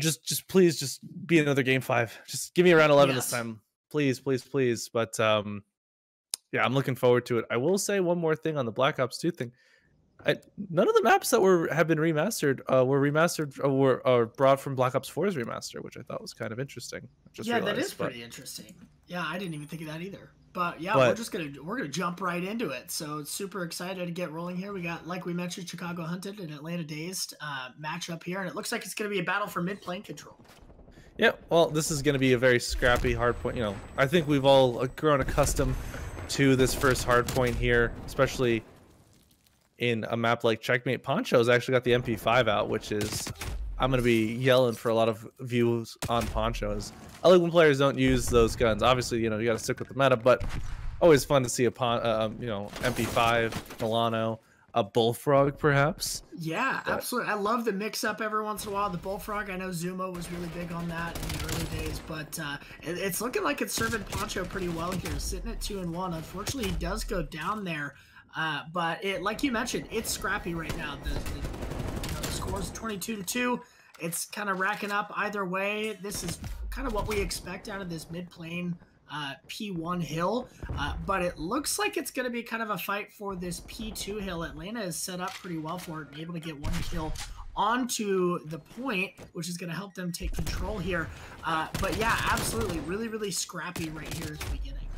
just please, just be another game 5. Just give me around 11 this Yes. time, please, please, please. But yeah, I'm looking forward to it. I will say one more thing on the Black Ops 2 thing. None of the maps that have been remastered were remastered or brought from Black Ops 4's remaster, which I thought was kind of interesting. I just Yeah, realized, that is pretty interesting. Yeah, I didn't even think of that either. But yeah, but we're gonna jump right into it. So super excited to get rolling here. We got, like we mentioned, Chicago Hunted and Atlanta Dazed matchup here, and it looks like it's gonna be a battle for mid plane control. yeah, well, this is going to be a very scrappy hard point. You know, I think we've all grown accustomed to this first hard point here, especially in a map like Checkmate. Poncho's actually got the MP5 out, which is, I'm going to be yelling for a lot of views on Ponchos. I like when players don't use those guns. Obviously, you know, you got to stick with the meta, but always fun to see a MP5, Milano, a Bullfrog perhaps. Yeah, But absolutely. I love the mix-up every once in a while. The Bullfrog, I know Zuma was really big on that in the early days, but it's looking like it's serving Poncho pretty well here, sitting at 2-1. Unfortunately, he does go down there, but like you mentioned, it's scrappy right now. The score's 22-2. It's kind of racking up either way. This is kind of what we expect out of this mid-plane P1 hill, but it looks like it's going to be kind of a fight for this P2 hill. Atlanta is set up pretty well for it and able to get one kill onto the point, which is going to help them take control here. But yeah, absolutely, really, really scrappy right here at the beginning.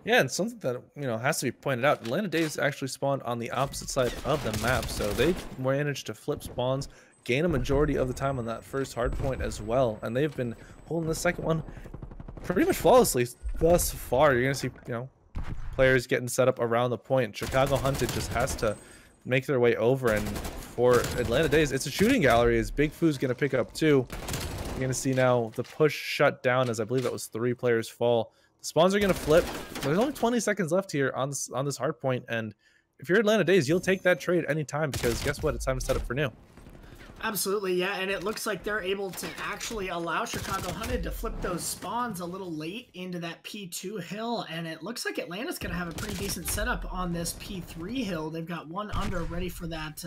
yeah, and something that, you know, has to be pointed out, Atlanta Dazed actually spawned on the opposite side of the map, so they managed to flip spawns, gain a majority of the time on that first hard point as well, and they've been holding the second one pretty much flawlessly thus far. You're gonna see, you know, players getting set up around the point. Chicago Hunted just has to make their way over, and for Atlanta Dazed, it's a shooting gallery as Big Foo's gonna pick up 2. You're gonna see now the push shut down as I believe that was 3 players fall. The spawns are gonna flip. There's only 20 seconds left here on this hard point, and if you're Atlanta Dazed, you'll take that trade anytime, because guess what? It's time to set up for new. Absolutely, yeah, and it looks like they're able to actually allow Chicago Hunted to flip those spawns a little late into that P2 hill, and it looks like Atlanta's going to have a pretty decent setup on this P3 hill. They've got one under ready for that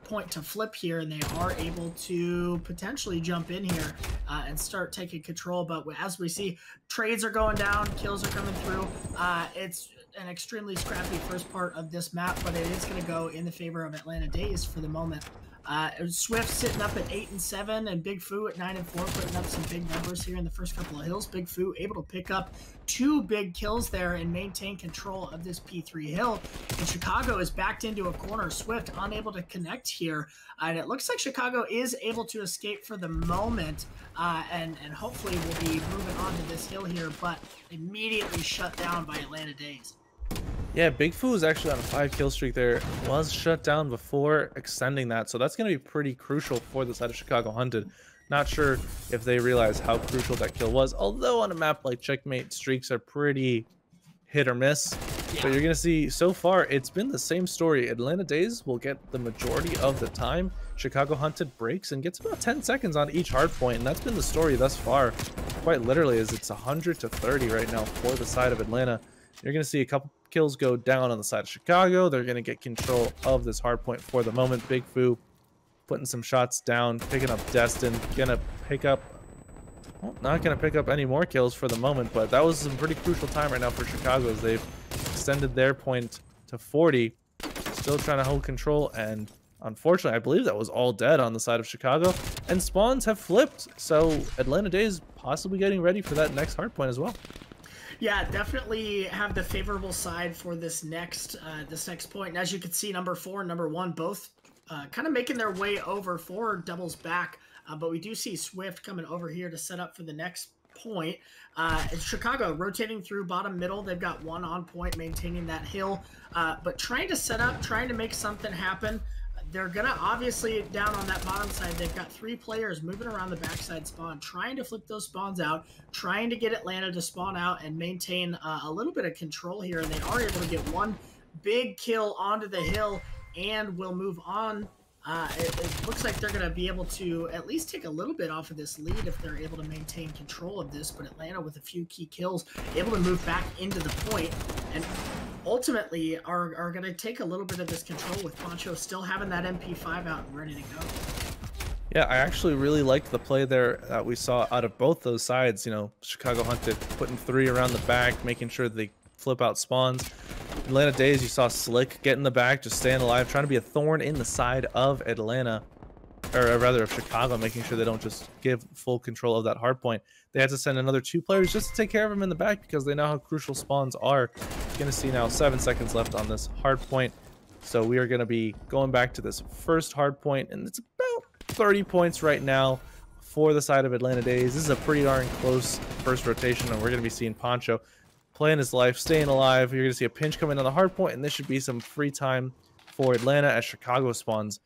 point to flip here, and they are able to potentially jump in here and start taking control. But as we see, trades are going down, kills are coming through. It's an extremely scrappy first part of this map, but it is going to go in the favor of Atlanta Dazed for the moment. Swift sitting up at 8-7, and Big Foo at 9-4, putting up some big numbers here in the first couple of hills. Big Foo able to pick up 2 big kills there and maintain control of this P3 hill. And Chicago is backed into a corner. Swift unable to connect here, and it looks like Chicago is able to escape for the moment, and hopefully will be moving on to this hill here, but immediately shut down by Atlanta Dazed. Yeah, Big Foo is actually on a 5 kill streak there. Was shut down before extending that, so that's going to be pretty crucial for the side of Chicago Hunted. Not sure if they realize how crucial that kill was, although on a map like Checkmate, streaks are pretty hit or miss. Yeah. But you're going to see, so far, it's been the same story. Atlanta Dazed will get the majority of the time. Chicago Hunted breaks and gets about 10 seconds on each hard point, and that's been the story thus far. Quite literally, as it's 100-30 right now for the side of Atlanta. You're going to see a couple kills go down on the side of Chicago. They're going to get control of this hard point for the moment. Big Foo putting some shots down, picking up Destin. Gonna pick up, well, not going to pick up any more kills for the moment, but that was some pretty crucial time right now for Chicago as they've extended their point to 40. Still trying to hold control, and unfortunately, I believe that was all dead on the side of Chicago. And spawns have flipped, so Atlanta Dazed possibly getting ready for that next hard point as well. Yeah, definitely have the favorable side for this next point. And as you can see, number 4 and number 1 both kind of making their way over. 4 doubles back, but we do see Swift coming over here to set up for the next point. It's Chicago rotating through bottom middle. They've got 1 on point, maintaining that hill, but trying to set up, trying to make something happen. They're going to obviously, down on that bottom side, they've got 3 players moving around the backside spawn, trying to flip those spawns out, trying to get Atlanta to spawn out and maintain a little bit of control here. And they are able to get 1 big kill onto the hill and will move on. It looks like they're going to be able to at least take a little bit off of this lead if they're able to maintain control of this. But Atlanta, with a few key kills, able to move back into the point and ultimately are going to take a little bit of this control with Poncho still having that MP5 out and ready to go. Yeah, I actually really liked the play there that we saw out of both those sides. You know, Chicago Hunted putting 3 around the back, making sure they flip out spawns. Atlanta Dazed, you saw Slick get in the back, just staying alive, trying to be a thorn in the side of Atlanta, or rather of Chicago, making sure they don't just give full control of that hard point. They had to send another 2 players just to take care of him in the back because they know how crucial spawns are. You're going to see now 7 seconds left on this hard point. So we are going to be going back to this first hard point, and it's about 30 points right now for the side of Atlanta Dazed. This is a pretty darn close first rotation, and we're going to be seeing Poncho playing his life, staying alive. You're going to see a pinch come in on the hard point, and this should be some free time for Atlanta as Chicago spawns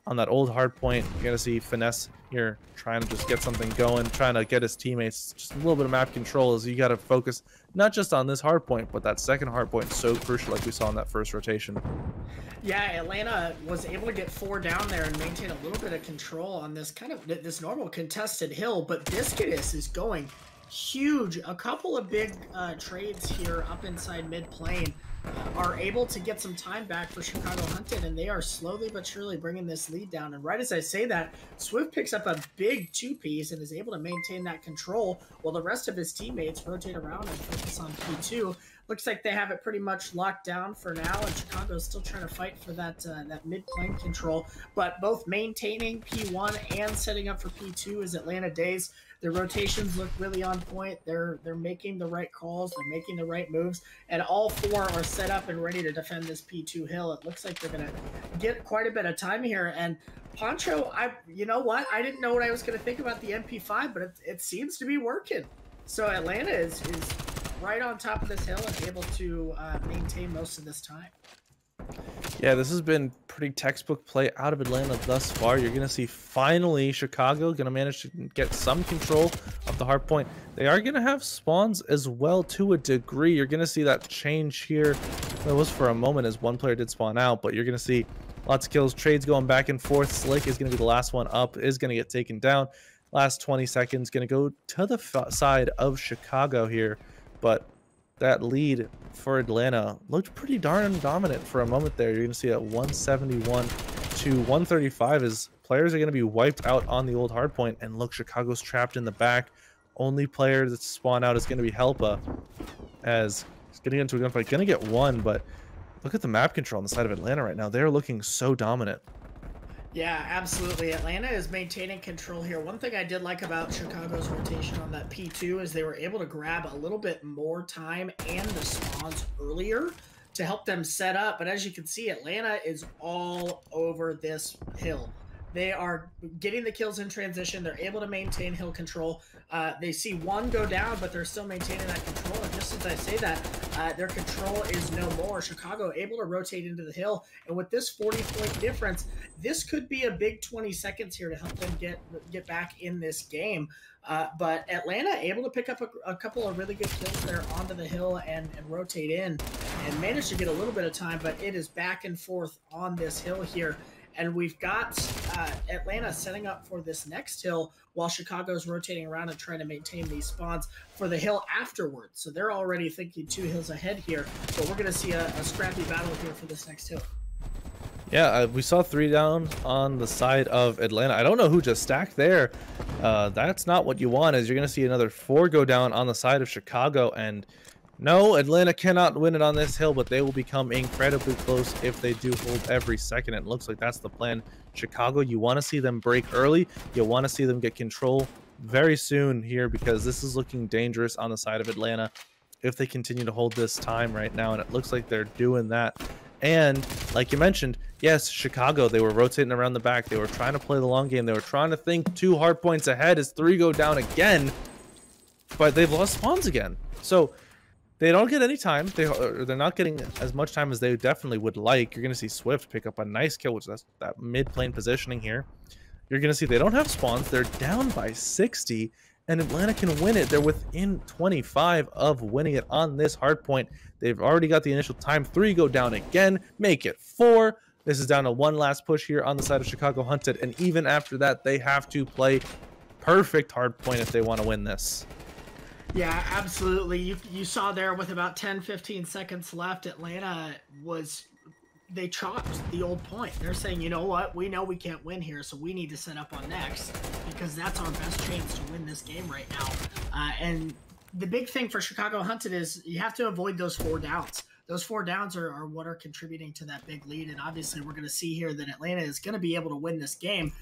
on that old hard point. You're going to see Finesse here trying to just get something going, trying to get his teammates just a little bit of map control, as you got to focus not just on this hard point, but that second hard point is so crucial like we saw in that first rotation. Yeah, Atlanta was able to get 4 down there and maintain a little bit of control on this kind of this normal contested hill, but Biscuitus is going huge. A couple of big trades here up inside mid plane are able to get some time back for Chicago Hunted, and they are slowly but surely bringing this lead down. And right as I say that, Swift picks up a big 2-piece and is able to maintain that control while the rest of his teammates rotate around and focus on P2. Looks like they have it pretty much locked down for now, and Chicago's still trying to fight for that that mid-plane control. But both maintaining P1 and setting up for P2 is Atlanta Dazed. Their rotations look really on point. They're making the right calls. They're making the right moves, and all 4 are set up and ready to defend this P2 hill. It looks like they're gonna get quite a bit of time here. And Poncho, you know what? I didn't know what I was gonna think about the MP5, but it seems to be working. So Atlanta is right on top of this hill and able to maintain most of this time. Yeah, this has been pretty textbook play out of Atlanta thus far. You're going to see finally Chicago going to manage to get some control of the hard point. They are going to have spawns as well to a degree. You're going to see that change here. It was for a moment as one player did spawn out, but you're going to see lots of kills, trades going back and forth. Slick is going to be the last one up, is going to get taken down. Last 20 seconds going to go to the side of Chicago here, but that lead for Atlanta looked pretty darn dominant for a moment there. You're going to see at 171 to 135 as players are going to be wiped out on the old hardpoint. And look, Chicago's trapped in the back. Only player that's spawned out is going to be Helpa, as he's getting into a gunfight. Going to get one, but look at the map control on the side of Atlanta right now. They're looking so dominant. Yeah, absolutely. Atlanta is maintaining control here. One thing I did like about Chicago's rotation on that P2 is they were able to grab a little bit more time and the spawns earlier to help them set up. But as you can see, Atlanta is all over this hill. They are getting the kills in transition. They're able to maintain hill control. They see one go down, but they're still maintaining that control. And just as I say that, their control is no more. Chicago able to rotate into the hill. And with this 40-point difference, this could be a big 20 seconds here to help them get back in this game. But Atlanta able to pick up a couple of really good kills there onto the hill and rotate in and manage to get a little bit of time. But it is back and forth on this hill here. And we've got Atlanta setting up for this next hill while Chicago's rotating around and trying to maintain these spawns for the hill afterwards. So they're already thinking 2 hills ahead here, but we're going to see a scrappy battle here for this next hill. Yeah, we saw 3 down on the side of Atlanta. I don't know who just stacked there. That's not what you want, as you're going to see another 4 go down on the side of Chicago. And no, Atlanta cannot win it on this hill, but they will become incredibly close if they do hold every second. It looks like that's the plan. Chicago, you want to see them break early. You want to see them get control very soon here, because this is looking dangerous on the side of Atlanta if they continue to hold this time right now. And it looks like they're doing that. And like you mentioned, yes, Chicago, they were rotating around the back. They were trying to play the long game. They were trying to think 2 hard points ahead as 3 go down again, but they've lost spawns again. So they don't get any time. They're not getting as much time as they definitely would like. You're going to see Swift pick up a nice kill, which is that mid-plane positioning here. You're going to see they don't have spawns. They're down by 60, and Atlanta can win it. They're within 25 of winning it on this hard point. They've already got the initial time. 3 go down again. Make it 4. This is down to 1 last push here on the side of Chicago Hunted, and even after that, they have to play perfect hard point if they want to win this. Yeah, absolutely. You saw there with about 10-15 seconds left, Atlanta was they chopped the old point. They're saying, you know what, we know we can't win here, so we need to set up on next because that's our best chance to win this game right now. And the big thing for Chicago Hunted is you have to avoid those 4 downs. Those 4 downs are what are contributing to that big lead. And obviously we're going to see here that Atlanta is going to be able to win this game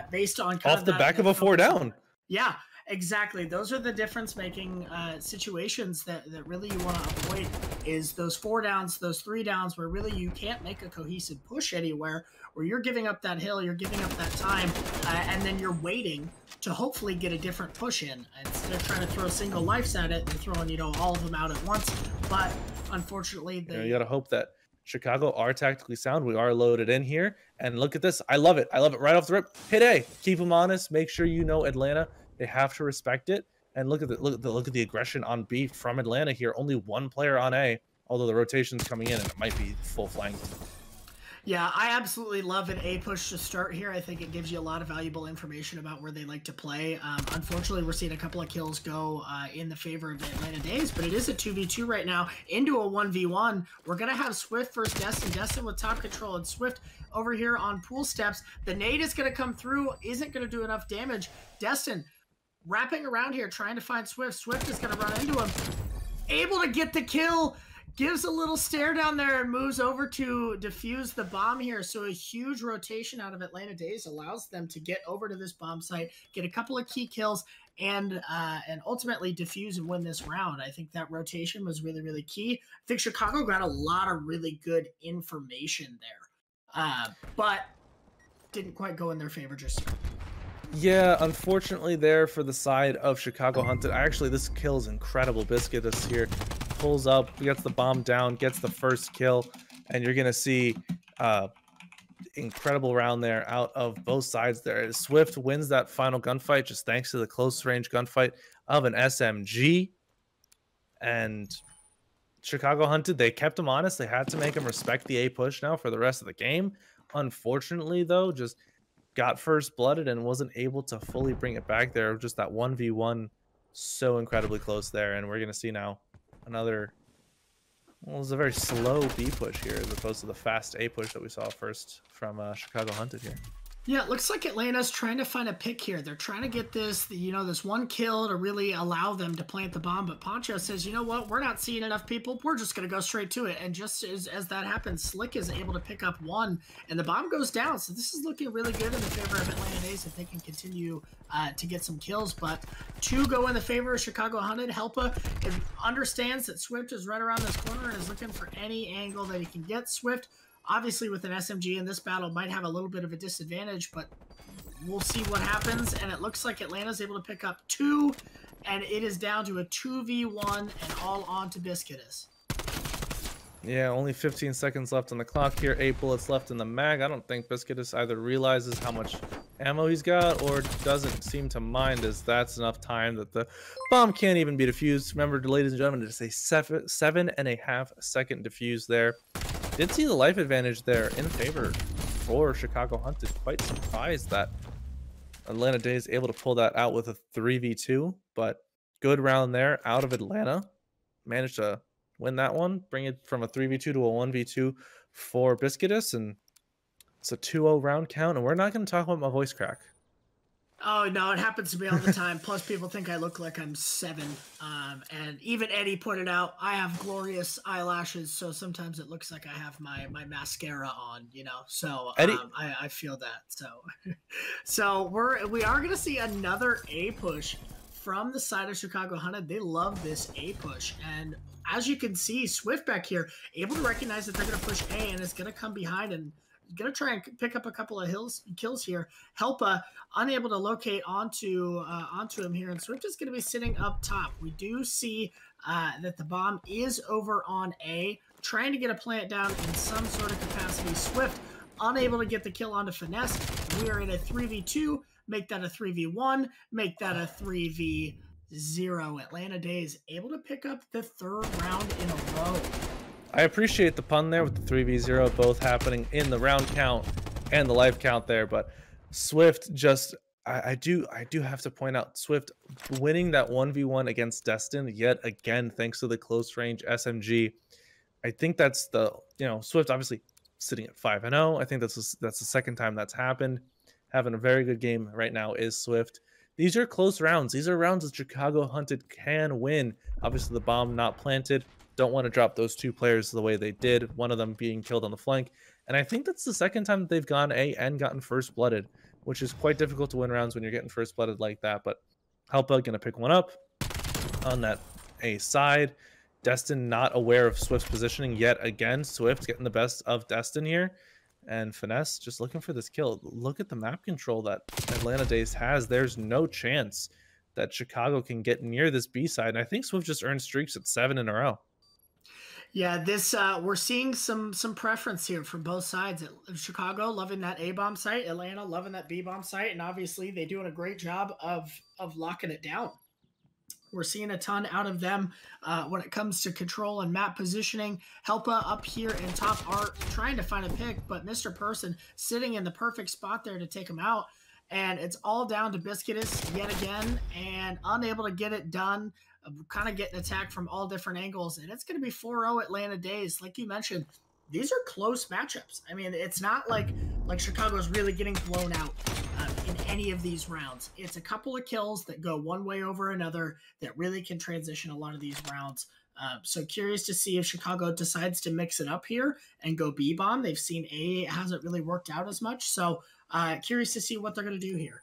based on kind off the back of a 4 down. Yeah, exactly. Those are the difference-making situations that really you want to avoid is those 4 downs, those 3 downs where really you can't make a cohesive push anywhere, where you're giving up that hill, you're giving up that time, and then you're waiting to hopefully get a different push in. Instead of trying to throw single lives at it, they're throwing, you know, all of them out at once. But unfortunately, you got to hope that Chicago are tactically sound. We are loaded in here. And look at this. I love it. I love it right off the rip. Hit A. Keep them honest. Make sure you know Atlanta. They have to respect it. And look at the aggression on B from Atlanta here. Only 1 player on A, although the rotation's coming in and it might be full flanked. Yeah, I absolutely love an A push to start here. I think it gives you a lot of valuable information about where they like to play. Unfortunately, we're seeing a couple of kills go in the favor of the Atlanta Dazed, but it is a 2v2 right now into a 1v1. We're going to have Swift versus Destin. Destin with top control and Swift over here on pool steps. The nade is going to come through, isn't going to do enough damage. Destin wrapping around here, trying to find Swift. Swift is going to run into him. Able to get the kill. Gives a little stare down there and moves over to defuse the bomb here. So a huge rotation out of Atlanta Dazed allows them to get over to this bomb site, get a couple of key kills, and ultimately defuse and win this round. I think that rotation was really, really key. I think Chicago got a lot of really good information there, but didn't quite go in their favor just yet. Yeah, unfortunately there for the side of Chicago Hunted. Actually, this kill is incredible. Biscuit is here. Pulls up, gets the bomb down, gets the first kill, and you're gonna see incredible round there out of both sides there. Swift wins that final gunfight just thanks to the close range gunfight of an SMG. And Chicago Hunted, they kept him honest. They had to make him respect the A push now for the rest of the game. Unfortunately, though, just got first blooded and wasn't able to fully bring it back there. Just that 1v1 so incredibly close there. And we're gonna see now another, well, it was a very slow B push here as opposed to the fast A push that we saw first from Chicago Hunted here. Yeah, it looks like Atlanta's trying to find a pick here. They're trying to get this, you know, this 1 kill to really allow them to plant the bomb. But Poncho says, you know what? We're not seeing enough people. We're just going to go straight to it. And just as that happens, Slick is able to pick up 1, and the bomb goes down. So this is looking really good in the favor of Atlanta Dazed if they can continue to get some kills. But 2 go in the favor of Chicago Hunted. Helpa understands that Swift is right around this corner and is looking for any angle that he can get. Swift, obviously, with an SMG in this battle, might have a little bit of a disadvantage, but we'll see what happens. And it looks like Atlanta's able to pick up 2, and it is down to a 2v1 and all on to Biscuitus. Yeah, only 15 seconds left on the clock here. 8 bullets left in the mag. I don't think Biscuitus either realizes how much ammo he's got or doesn't seem to mind, as that's enough time that the bomb can't even be defused. Remember, ladies and gentlemen, it's a 7.5 second defuse there. Did see the life advantage there in favor for Chicago Hunted. Quite surprised that Atlanta Dazed able to pull that out with a 3v2, but good round there out of Atlanta. Managed to win that one, bring it from a 3v2 to a 1v2 for Biscuitus, and it's a 2-0 round count, and we're not going to talk about my voice crack. Oh, no, it happens to me all the time. Plus, people think I look like I'm 7. And even Eddie pointed out, I have glorious eyelashes, so sometimes it looks like I have my mascara on, you know? So Eddie, I feel that. So we are going to see another A push from the side of Chicago Hunted. They love this A push. And as you can see, Swift back here, able to recognize that they're going to push A, and it's going to come behind and going to try and pick up a couple of kills here. Helpa unable to locate onto him here, and Swift is going to be sitting up top. We do see that the bomb is over on A, trying to get a plant down in some sort of capacity. Swift unable to get the kill onto Finesse. We are in a 3v2. Make that a 3v1. Make that a 3v0. Atlanta Dazed able to pick up the 3rd round in a row. I appreciate the pun there with the 3v0 both happening in the round count and the life count there, but Swift just, I do have to point out Swift winning that 1v1 against Destin yet again thanks to the close range SMG. I think that's the, you know, Swift obviously sitting at 5-0. I think that's the second time that's happened. Having a very good game right now is Swift. These are close rounds. These are rounds that Chicago Hunted can win. Obviously, the bomb not planted. Don't want to drop those two players the way they did, one of them being killed on the flank. And I think that's the second time that they've gone A and gotten first blooded, which is quite difficult to win rounds when you're getting first blooded like that. But Helpa gonna pick one up on that A side. Destin not aware of Swift's positioning yet again. Swift getting the best of Destin here. And Finesse just looking for this kill. Look at the map control that Atlanta Dazed has. There's no chance that Chicago can get near this B side. And I think Swift just earned streaks at 7 in a row. Yeah, this we're seeing some preference here from both sides. Chicago loving that A bomb site, Atlanta loving that B bomb site, and obviously they doing a great job of locking it down. We're seeing a ton out of them when it comes to control and map positioning. Helpa up here in top art trying to find a pick, but Mr. Person sitting in the perfect spot there to take him out. And it's all down to Biscuitus yet again and unable to get it done. Kind of getting attacked from all different angles. And it's going to be 4-0 Atlanta Dazed. Like you mentioned, these are close matchups. I mean, it's not like Chicago's really getting blown out in any of these rounds. It's a couple of kills that go one way over another that really can transition a lot of these rounds. So curious to see if Chicago decides to mix it up here and go B-bomb. They've seen A, it hasn't really worked out as much. So curious to see what they're going to do here.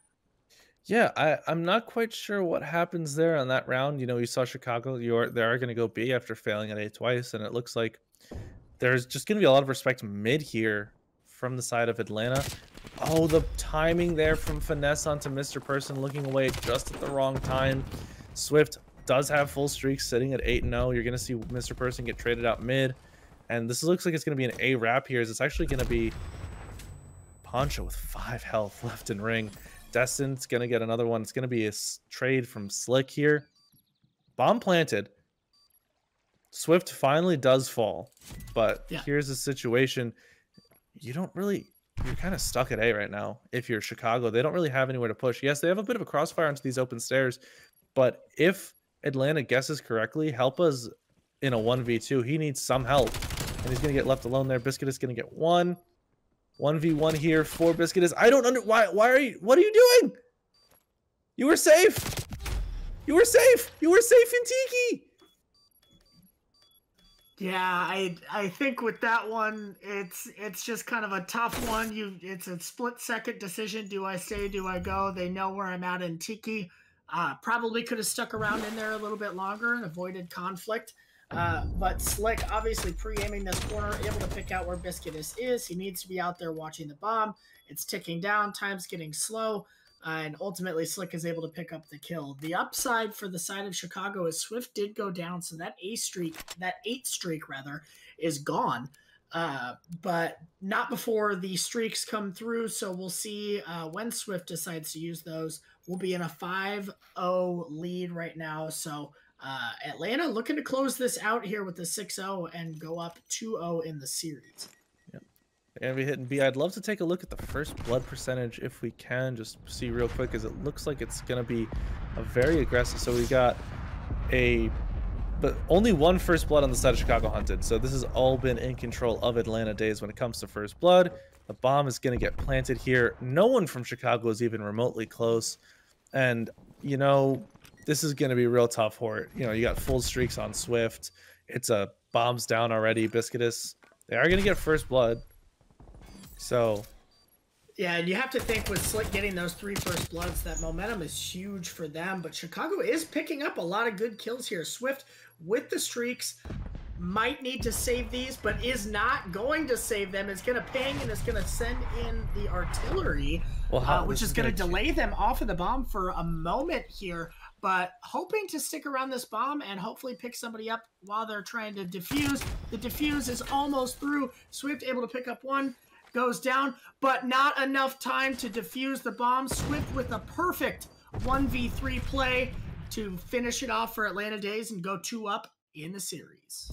Yeah, I'm not quite sure what happens there on that round. You know, you saw Chicago, they are going to go B after failing at A twice, and it looks like there's just going to be a lot of respect mid here from the side of Atlanta. Oh, the timing there from Finesse onto Mr. Person, looking away just at the wrong time. Swift does have full streaks sitting at 8-0. You're going to see Mr. Person get traded out mid, and this looks like it's going to be an A wrap here. It's actually going to be Poncho with 5 health left in ring. Destin's going to get another one. It's going to be a trade from Slick here. Bomb planted. Swift finally does fall. But here's the situation. You're kind of stuck at A right now if you're Chicago. They don't really have anywhere to push. Yes, they have a bit of a crossfire onto these open stairs. But if Atlanta guesses correctly, Helpa's in a 1v2. He needs some help. And he's going to get left alone there. Biscuit is going to get 1v1 here for Biscuitus. I don't what are you doing? You were safe. You were safe. You were safe in Tiki. Yeah, I think with that one, it's just kind of a tough one. It's a split-second decision. Do I stay? Do I go? They know where I'm at in Tiki. Probably could have stuck around in there a little bit longer and avoided conflict. But Slick obviously pre-aiming this corner, able to pick out where Biscuitus is. He needs to be out there watching the bomb. It's ticking down, time's getting slow, and ultimately Slick is able to pick up the kill. The upside for the side of Chicago is Swift did go down, so that 8th streak rather, is gone. But not before the streaks come through, so we'll see when Swift decides to use those. We'll be in a 5-0 lead right now, so Atlanta looking to close this out here with the 6-0 and go up 2-0 in the series. Yep. And we hitting B. I'd love to take a look at the first blood percentage if we can, just see real quick, as it looks like it's going to be a very aggressive. So we got but only one first blood on the side of Chicago Hunted. So this has all been in control of Atlanta Dazed when it comes to first blood. The bomb is going to get planted here. No one from Chicago is even remotely close. And, you know, this is going to be real tough, Hort. You know, you got full streaks on Swift. It's a bombs down already. Biscuitus, they are going to get first blood. So, yeah, and you have to think with Slick getting those 3 first bloods, that momentum is huge for them. But Chicago is picking up a lot of good kills here. Swift with the streaks might need to save these, but is not going to save them. It's going to ping and it's going to send in the artillery, which is going to delay them off of the bomb for a moment here. But hoping to stick around this bomb and hopefully pick somebody up while they're trying to defuse. The defuse is almost through. Swift able to pick up one, goes down, but not enough time to defuse the bomb. Swift with a perfect 1v3 play to finish it off for Atlanta Dazed and go 2 up in the series.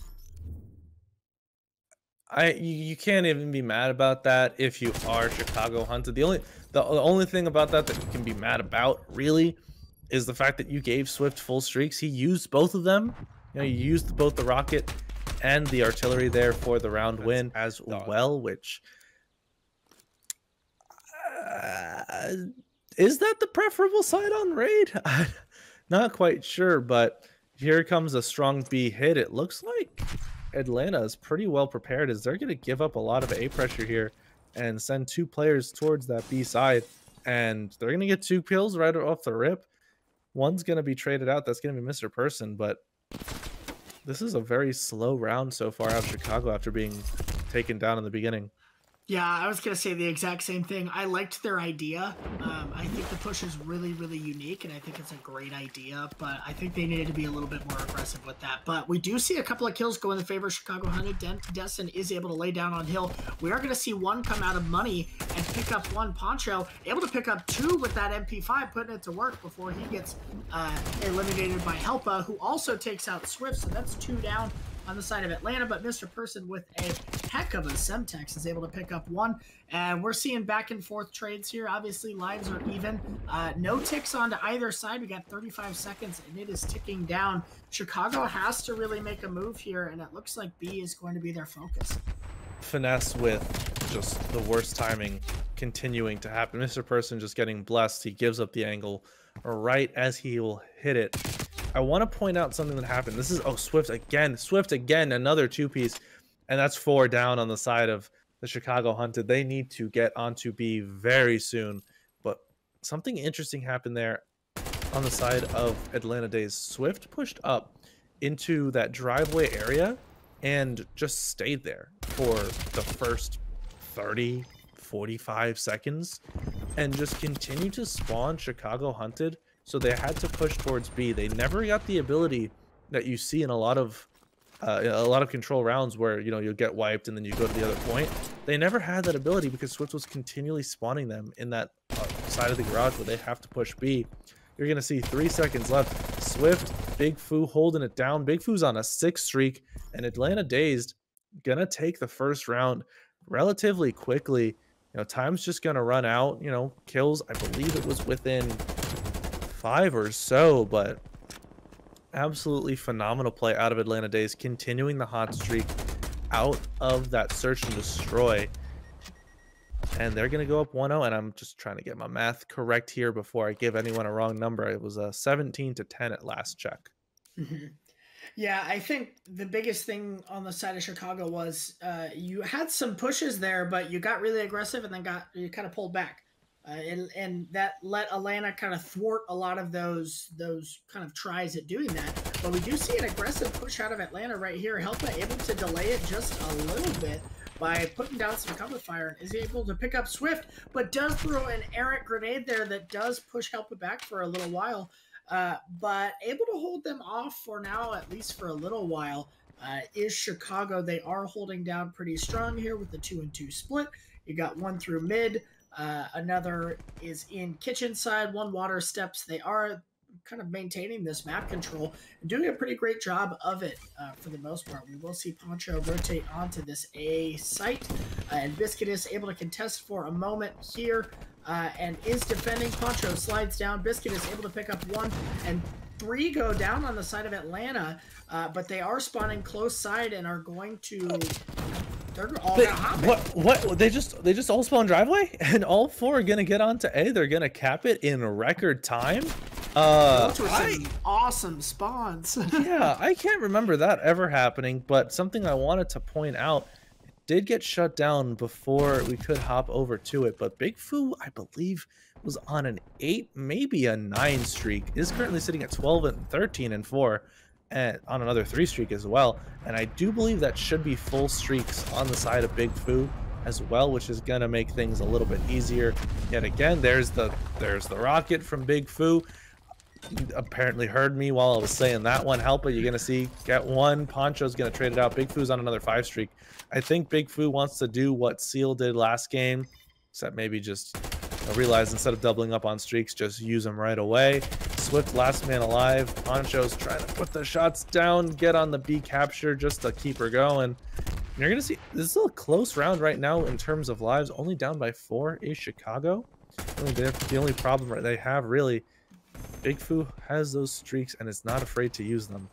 You can't even be mad about that if you are Chicago Hunted. The only thing about that you can be mad about, really, is the fact that you gave Swift full streaks. He used both of them. You know, you used both the rocket and the artillery there for the round win as well, which is that the preferable side on raid? I'm not quite sure, but here comes a strong B hit. It looks like Atlanta is pretty well prepared as they're going to give up a lot of A pressure here and send 2 players towards that B side, and they're going to get 2 kills right off the rip. One's going to be traded out. That's going to be Mr. Person, but this is a very slow round so far out of Chicago after being taken down in the beginning. Yeah, I was going to say the exact same thing. I liked their idea. I think the push is really, really unique, and I think it's a great idea, but I think they needed to be a little bit more aggressive with that. But we do see a couple of kills go in the favor of Chicago Hunted. Destin is able to lay down on Hill. We are going to see one come out of money and pick up one. Poncho able to pick up 2 with that MP5, putting it to work before he gets eliminated by Helpa, who also takes out Swift, so that's 2 down on the side of Atlanta, but Mr. Person with a heck of a Semtex is able to pick up 1, and we're seeing back and forth trades here. Obviously, lives are even. No ticks onto either side. We got 35 seconds, and it is ticking down. Chicago has to really make a move here, and it looks like B is going to be their focus. Finesse with just the worst timing continuing to happen. Mr. Person just getting blessed. He gives up the angle right as he will hit it. I want to point out something that happened. This is, oh, Swift again, another 2-piece, and that's 4 down on the side of the Chicago Hunted. They need to get onto B very soon, but something interesting happened there on the side of Atlanta Dazed. Swift pushed up into that driveway area and just stayed there for the first 30, 45 seconds and just continued to spawn Chicago Hunted. So they had to push towards B. They never got the ability that you see in a lot of control rounds where, you know, you'll get wiped and then you go to the other point. They never had that ability because Swift was continually spawning them in that side of the garage where they have to push B. You're going to see 3 seconds left. Swift, Big Foo holding it down. Big Foo's on a 6 streak, and Atlanta Dazed going to take the first round relatively quickly. You know, time's just going to run out. You know, kills, I believe it was within 5 or so, but absolutely phenomenal play out of Atlanta Dazed, continuing the hot streak out of that search and destroy. And they're going to go up 1-0, and I'm just trying to get my math correct here before I give anyone a wrong number. It was 17-10 at last check. Mm-hmm. Yeah, I think the biggest thing on the side of Chicago was you had some pushes there, but you got really aggressive and then you kind of pulled back. And that let Atlanta kind of thwart a lot of those kind of tries at doing that. But we do see an aggressive push out of Atlanta right here. Helpa able to delay it just a little bit by putting down some cover fire, and is able to pick up Swift, but does throw an errant grenade there that does push Helpa back for a little while. But able to hold them off for now, at least for a little while, is Chicago. They are holding down pretty strong here with the 2-2 split. You got one through mid. Another is in kitchen side, one water steps. They are kind of maintaining this map control and doing a pretty great job of it for the most part. We will see Poncho rotate onto this A site, and Biscuit is able to contest for a moment here and is defending. Poncho slides down. Biscuit is able to pick up 1, and 3 go down on the side of Atlanta, but they are spawning close side and are going to... They're all gonna hop it. What? They just all spawn driveway, and all 4 are gonna get onto A. They're gonna cap it in record time. Those were some awesome spawns. Yeah, I can't remember that ever happening. But something I wanted to point out, it did get shut down before we could hop over to it. But Big Foo, I believe, was on an 8, maybe a 9 streak. Is currently sitting at 12 and 13 and 4. And on another 3 streak as well, and I do believe that should be full streaks on the side of Big Foo as well, which is gonna make things a little bit easier. Yet again, there's the rocket from Big Foo. Apparently heard me while I was saying that one. Helpa, you're gonna see get 1. Poncho's gonna trade it out. Big Foo's on another 5 streak. I think Big Foo wants to do what Seal did last game, except maybe just realize instead of doubling up on streaks, just use them right away. Swift last man alive. Poncho's trying to put the shots down, get on the B capture just to keep her going. And you're gonna see this is a close round right now in terms of lives. Only down by 4 is Chicago. The only problem they have really, Big Foo has those streaks and is not afraid to use them.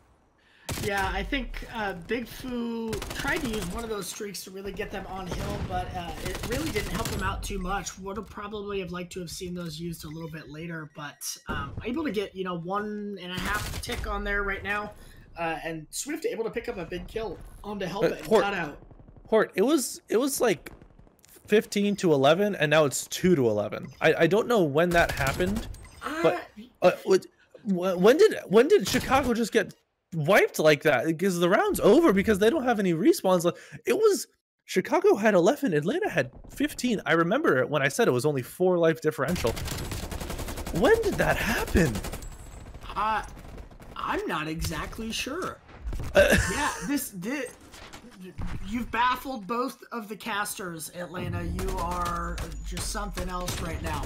Yeah, I think Big Fu tried to use one of those streaks to really get them on hill, but it really didn't help them out too much. Would have probably have liked to have seen those used a little bit later, but able to get 1.5 tick on there right now, and Swift able to pick up a big kill on to help it and cut out. Hort, it was like 15 to 11, and now it's 2 to 11. I don't know when that happened, but when did Chicago just get wiped like that? Because the round's over because they don't have any respawns. It was Chicago had 11, Atlanta had 15. I remember it when I said it was only 4 life differential. When did that happen? I'm not exactly sure. Yeah, you've baffled both of the casters, Atlanta. You are just something else right now.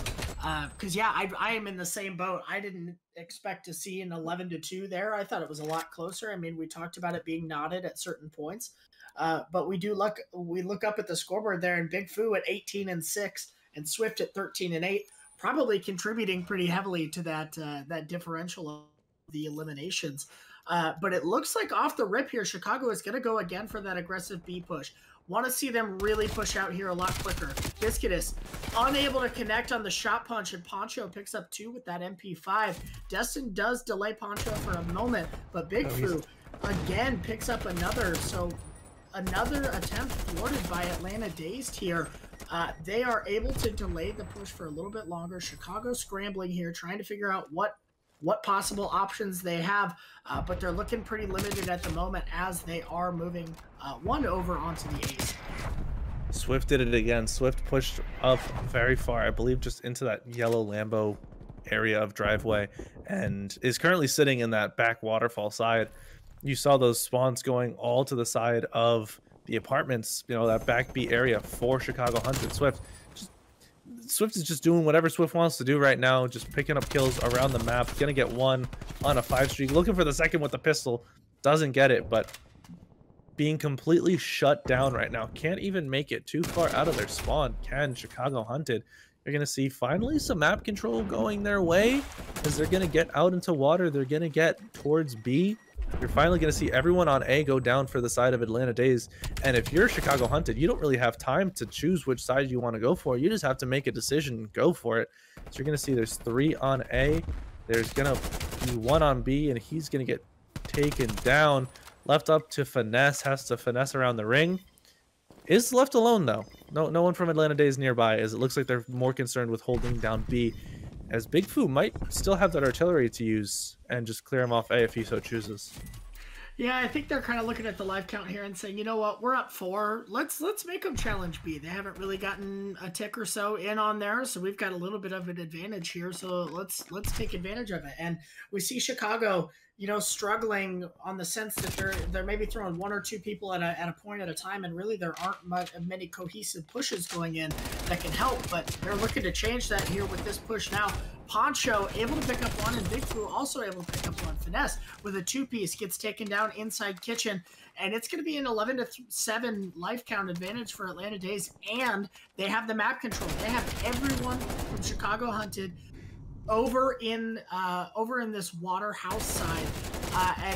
Because yeah, I am in the same boat. I didn't expect to see an 11-2 there. I thought it was a lot closer. I mean, we talked about it being knotted at certain points, but we look up at the scoreboard there, and Big Fu at 18-6 and Swift at 13-8, probably contributing pretty heavily to that differential of the eliminations. But it looks like off the rip here, Chicago is going to go again for that aggressive B push. Want to see them really push out here a lot quicker. Biscuitus unable to connect on the shot punch, and Poncho picks up 2 with that MP5. Destin does delay Poncho for a moment, but Big Fu again picks up another. So another attempt thwarted by Atlanta Dazed here. They are able to delay the push for a little bit longer. Chicago scrambling here, trying to figure out what possible options they have, but they're looking pretty limited at the moment as they are moving 1 over onto the ace. Swift did it again. Swift pushed up very far, I believe just into that yellow Lambo area of driveway, and is currently sitting in that back waterfall side. You saw those spawns going all to the side of the apartments, that back B area for Chicago Hunted. Swift is just doing whatever Swift wants to do right now, just picking up kills around the map. Gonna get 1 on a 5 streak, looking for the second with the pistol, doesn't get it, but being completely shut down right now. Can't even make it too far out of their spawn. Can Chicago Hunted. You're gonna see finally some map control going their way, because they're gonna get out into water. They're gonna get towards B. You're finally going to see everyone on A go down for the side of Atlanta Dazed. And if you're Chicago Hunted, you don't really have time to choose which side you want to go for. You just have to make a decision and go for it. So you're going to see there's 3 on A. There's going to be 1 on B, and he's going to get taken down. Left up to Finesse, has to finesse around the ring. Is left alone, though. No one from Atlanta Dazed nearby, as it looks like they're more concerned with holding down B, as Big Fu might still have that artillery to use and just clear him off A if he so chooses. Yeah, I think they're kind of looking at the live count here and saying, you know what, we're up 4. Let's make them challenge B. They haven't really gotten a tick or so in on there, so we've got a little bit of an advantage here. So let's take advantage of it. And we see Chicago, struggling on the sense that they're maybe throwing 1 or 2 people at a point at a time, and really there aren't many cohesive pushes going in that can help. But they're looking to change that here with this push now. Poncho able to pick up 1, and Big Fu also able to pick up 1. Finesse with a 2-piece gets taken down inside kitchen, and it's going to be an 11-7 life count advantage for Atlanta Dazed, and they have the map control. They have everyone from Chicago Hunted over in this water house side,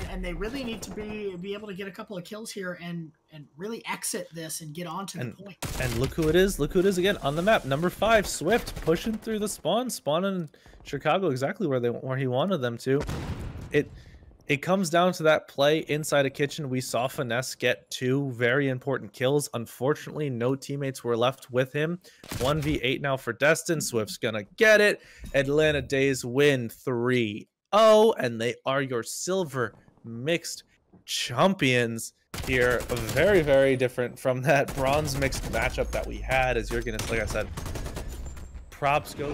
and they really need to be able to get a couple of kills here and really exit this and get on to the point. And look who it is again on the map. Number 5, Swift, pushing through the spawning Chicago exactly where he wanted them to. It comes down to that play inside a kitchen. We saw Finesse get 2 very important kills. Unfortunately, no teammates were left with him. 1v8 now for Destin. Swift's gonna get it. Atlanta Dazed win 3-0, and they are your silver mixed champions here. Very, very different from that bronze mixed matchup that we had, as you're gonna, like I said, props go